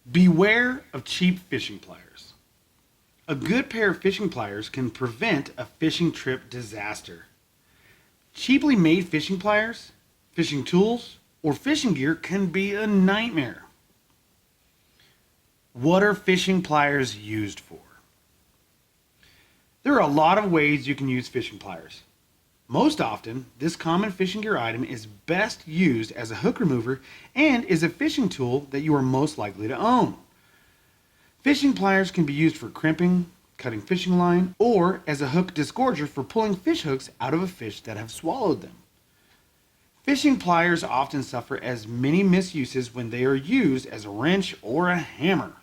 Beware of cheap fishing pliers. A good pair of fishing pliers can prevent a fishing trip disaster. Cheaply made fishing pliers, fishing tools, or fishing gear can be a nightmare. What are fishing pliers used for? There are a lot of ways you can use fishing pliers. Most often, this common fishing gear item is best used as a hook remover and is a fishing tool that you are most likely to own. Fishing pliers can be used for crimping, cutting fishing line, or as a hook disgorger for pulling fish hooks out of a fish that have swallowed them. Fishing pliers often suffer as many misuses when they are used as a wrench or a hammer.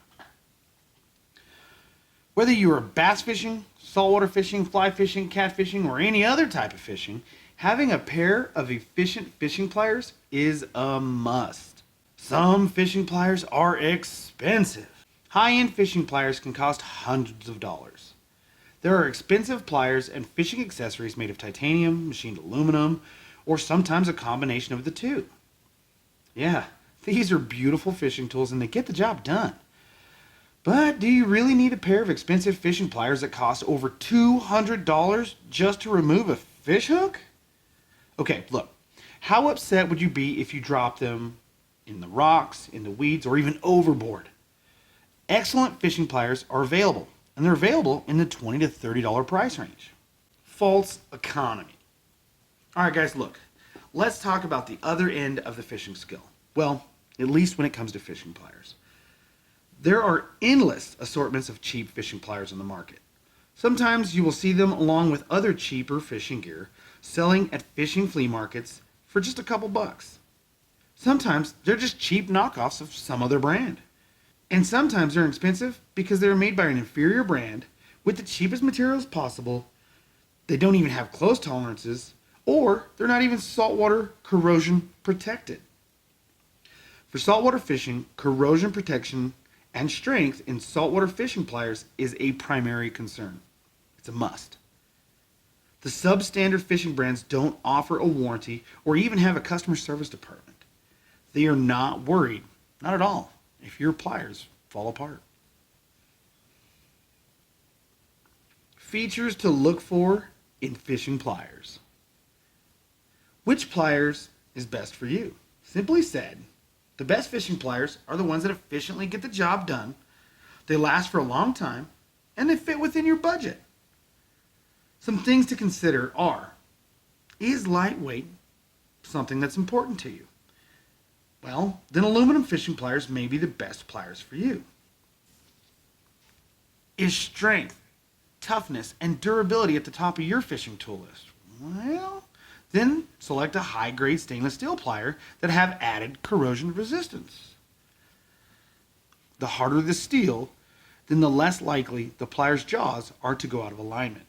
Whether you are bass fishing, saltwater fishing, fly fishing, catfishing, or any other type of fishing, having a pair of efficient fishing pliers is a must. Some fishing pliers are expensive. High-end fishing pliers can cost hundreds of dollars. There are expensive pliers and fishing accessories made of titanium, machined aluminum, or sometimes a combination of the two. Yeah, these are beautiful fishing tools and they get the job done. But do you really need a pair of expensive fishing pliers that cost over $200 just to remove a fish hook? Okay, look, how upset would you be if you dropped them in the rocks, in the weeds, or even overboard? Excellent fishing pliers are available, and they're available in the $20 to $30 price range. False economy. All right, guys, look, let's talk about the other end of the fishing skill. Well, at least when it comes to fishing pliers. There are endless assortments of cheap fishing pliers on the market. Sometimes you will see them along with other cheaper fishing gear selling at fishing flea markets for just a couple bucks. Sometimes they're just cheap knockoffs of some other brand. And sometimes they're expensive because they're made by an inferior brand with the cheapest materials possible. They don't even have close tolerances, or they're not even saltwater corrosion protected. For saltwater fishing, corrosion protection and strength in saltwater fishing pliers is a primary concern. It's a must. The substandard fishing brands don't offer a warranty or even have a customer service department. They are not worried, not at all, if your pliers fall apart. Features to look for in fishing pliers. Which pliers is best for you? Simply said, the best fishing pliers are the ones that efficiently get the job done, they last for a long time, and they fit within your budget. Some things to consider are, is lightweight something that's important to you? Well, then aluminum fishing pliers may be the best pliers for you. Is strength, toughness, and durability at the top of your fishing tool list? Well, then select a high-grade stainless steel plier that have added corrosion resistance. The harder the steel, then the less likely the plier's jaws are to go out of alignment.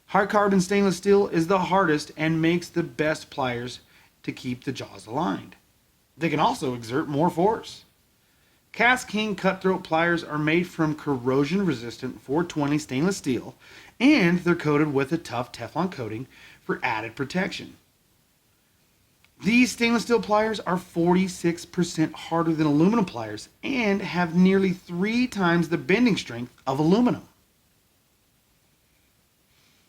High carbon stainless steel is the hardest and makes the best pliers to keep the jaws aligned. They can also exert more force. KastKing cutthroat pliers are made from corrosion-resistant 420 stainless steel, and they're coated with a tough Teflon coating for added protection. These stainless steel pliers are 46% harder than aluminum pliers and have nearly 3 times the bending strength of aluminum.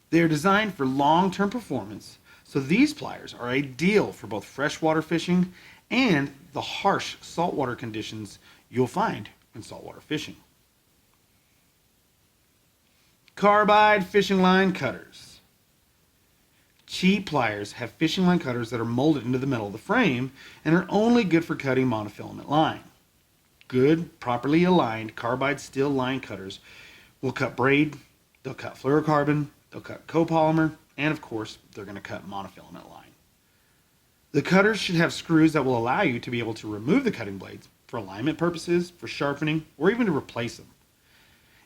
They are designed for long-term performance, so these pliers are ideal for both freshwater fishing and the harsh saltwater conditions you'll find in saltwater fishing. CARBIDE fishing line cutters. Cheap pliers have fishing line cutters that are molded into the metal of the frame and are only good for cutting monofilament line. Good, properly aligned carbide steel line cutters will cut braid, they'll cut fluorocarbon, they'll cut copolymer, and of course, they're going to cut monofilament line. The cutters should have screws that will allow you to be able to remove the cutting blades for alignment purposes, for sharpening, or even to replace them.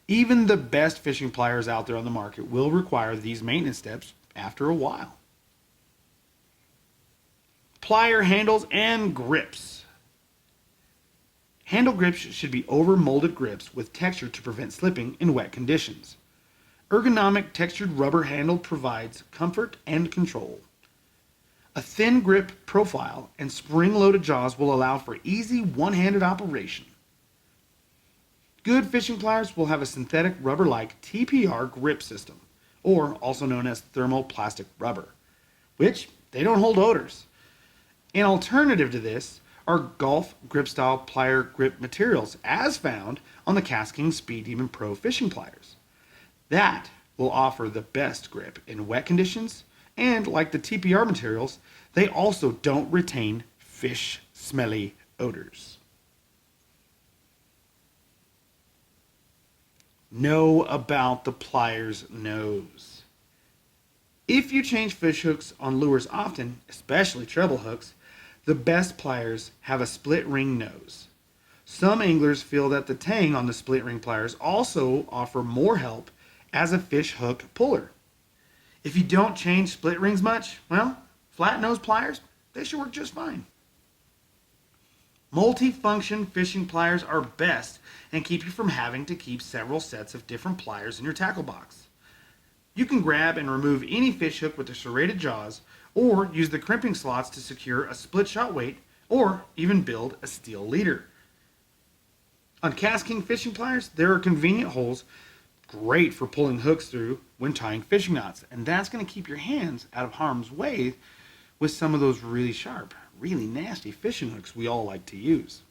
Even the best fishing pliers out there on the market will require these maintenance steps after a while. Plier handles and grips. Handle grips should be over-molded grips with texture to prevent slipping in wet conditions. Ergonomic textured rubber handle provides comfort and control. A thin grip profile and spring-loaded jaws will allow for easy one-handed operation. Good fishing pliers will have a synthetic rubber-like TPR grip system, or also known as thermoplastic rubber, which they don't hold odors. An alternative to this are golf grip style plier grip materials as found on the KastKing Speed Demon Pro fishing pliers. That will offer the best grip in wet conditions, and like the TPR materials, they also don't retain fish smelly odors. Know about the pliers nose. If you change fish hooks on lures often, especially treble hooks, the best pliers have a split ring nose. Some anglers feel that the tang on the split ring pliers also offer more help as a fish hook puller. If you don't change split rings much, well, flat nose pliers, they should work just fine. Multi-function fishing pliers are best and keep you from having to keep several sets of different pliers in your tackle box. You can grab and remove any fish hook with the serrated jaws, or use the crimping slots to secure a split shot weight, or even build a steel leader. On KastKing fishing pliers, there are convenient holes great for pulling hooks through when tying fishing knots, and that's going to keep your hands out of harm's way with some of those really sharp, really nasty fishing hooks we all like to use.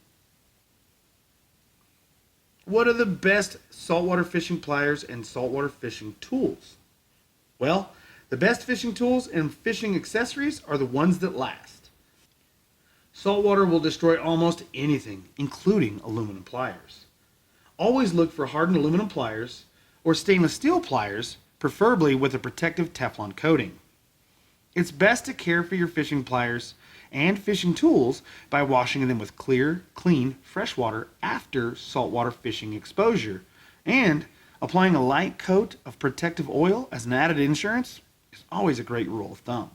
What are the best saltwater fishing pliers and saltwater fishing tools? Well, the best fishing tools and fishing accessories are the ones that last. Saltwater will destroy almost anything, including aluminum pliers. Always look for hardened aluminum pliers or stainless steel pliers, preferably with a protective Teflon coating. It's best to care for your fishing pliers and fishing tools by washing them with clear, clean, fresh water after saltwater fishing exposure, and applying a light coat of protective oil as an added insurance is always a great rule of thumb.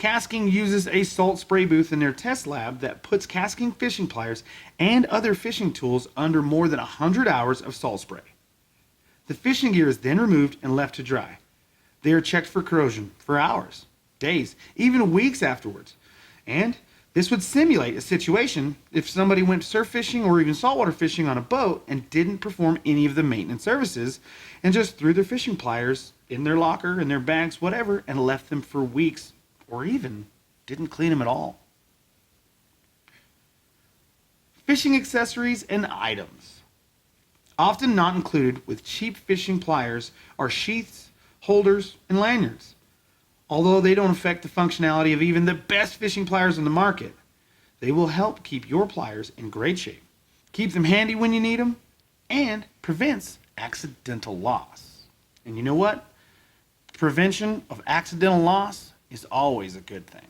KastKing uses a salt spray booth in their test lab that puts KastKing fishing pliers and other fishing tools under more than 100 hours of salt spray. The fishing gear is then removed and left to dry. They are checked for corrosion for hours, days, even weeks afterwards. And this would simulate a situation if somebody went surf fishing or even saltwater fishing on a boat and didn't perform any of the maintenance services and just threw their fishing pliers in their locker, in their bags, whatever, and left them for weeks or even didn't clean them at all. Fishing accessories and items. Often not included with cheap fishing pliers are sheaths, holders, and lanyards. Although they don't affect the functionality of even the best fishing pliers on the market, they will help keep your pliers in great shape, keep them handy when you need them, and prevents accidental loss. And you know what? Prevention of accidental loss is always a good thing.